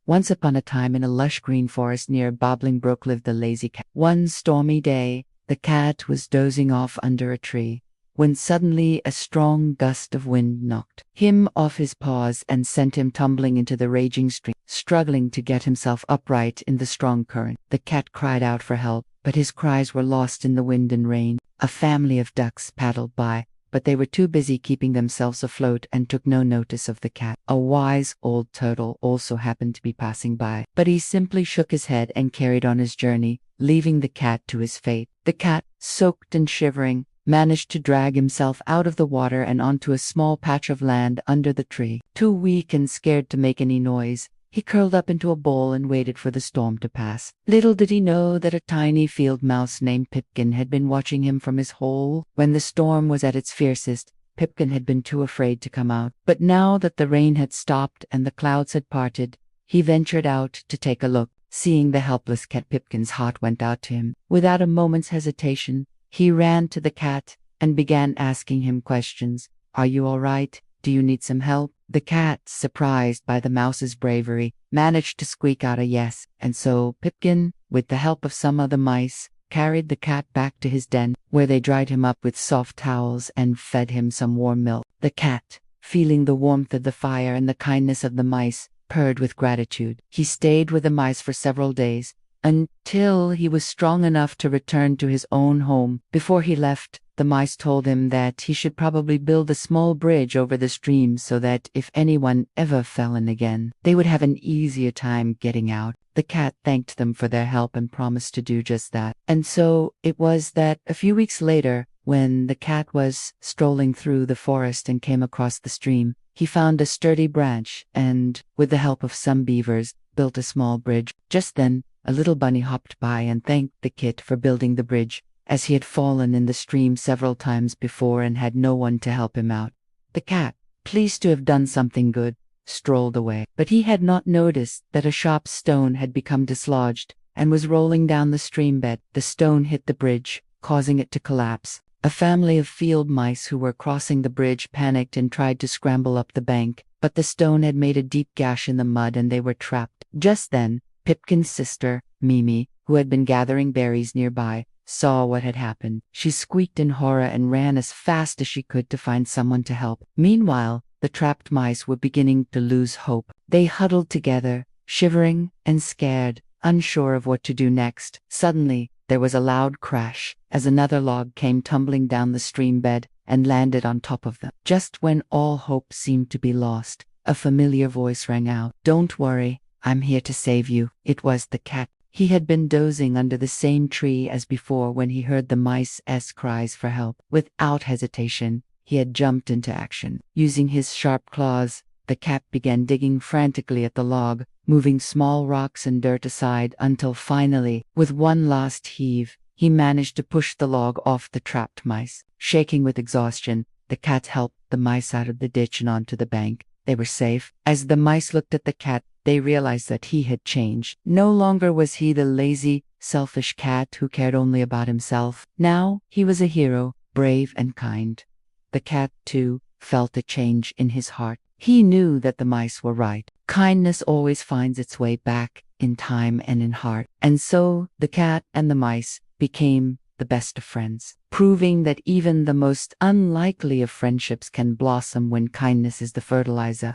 Once upon a time in a lush green forest near a babbling brook lived the lazy cat. One stormy day, the cat was dozing off under a tree, when suddenly a strong gust of wind knocked him off his paws and sent him tumbling into the raging stream. Struggling to get himself upright in the strong current, the cat cried out for help, but his cries were lost in the wind and rain. A family of ducks paddled by, but they were too busy keeping themselves afloat and took no notice of the cat. A wise old turtle also happened to be passing by, but he simply shook his head and carried on his journey, leaving the cat to his fate. The cat, soaked and shivering, managed to drag himself out of the water and onto a small patch of land under the tree. Too weak and scared to make any noise, he curled up into a ball and waited for the storm to pass. Little did he know that a tiny field mouse named Pipkin had been watching him from his hole. When the storm was at its fiercest, Pipkin had been too afraid to come out. But now that the rain had stopped and the clouds had parted, he ventured out to take a look. Seeing the helpless cat, Pipkin's heart went out to him. Without a moment's hesitation, he ran to the cat and began asking him questions. "Are you all right? Do you need some help?" The cat, surprised by the mouse's bravery, managed to squeak out a yes, and so Pipkin, with the help of some other mice, carried the cat back to his den, where they dried him up with soft towels and fed him some warm milk. The cat, feeling the warmth of the fire and the kindness of the mice, purred with gratitude. He stayed with the mice for several days, until he was strong enough to return to his own home. Before he left, the mice told him that he should probably build a small bridge over the stream so that if anyone ever fell in again, they would have an easier time getting out. The cat thanked them for their help and promised to do just that. And so it was that a few weeks later, when the cat was strolling through the forest and came across the stream, he found a sturdy branch and, with the help of some beavers, built a small bridge. Just then, a little bunny hopped by and thanked the kit for building the bridge, as he had fallen in the stream several times before and had no one to help him out. The cat, pleased to have done something good, strolled away. But he had not noticed that a sharp stone had become dislodged and was rolling down the stream bed. The stone hit the bridge, causing it to collapse. A family of field mice who were crossing the bridge panicked and tried to scramble up the bank, but the stone had made a deep gash in the mud and they were trapped. Just then, Pipkin's sister, Mimi, who had been gathering berries nearby, saw what had happened. She squeaked in horror and ran as fast as she could to find someone to help. Meanwhile, the trapped mice were beginning to lose hope. They huddled together, shivering and scared, unsure of what to do next. Suddenly, there was a loud crash as another log came tumbling down the stream bed and landed on top of them. Just when all hope seemed to be lost, a familiar voice rang out. "Don't worry, I'm here to save you." It was the cat. He had been dozing under the same tree as before when he heard the mice's cries for help. Without hesitation, he had jumped into action. Using his sharp claws, the cat began digging frantically at the log, moving small rocks and dirt aside until finally, with one last heave, he managed to push the log off the trapped mice. Shaking with exhaustion, the cat helped the mice out of the ditch and onto the bank. They were safe. As the mice looked at the cat, they realized that he had changed. No longer was he the lazy, selfish cat who cared only about himself. Now he was a hero, brave and kind. The cat, too, felt a change in his heart. He knew that the mice were right. Kindness always finds its way back in time and in heart. And so the cat and the mice became the best of friends, proving that even the most unlikely of friendships can blossom when kindness is the fertilizer.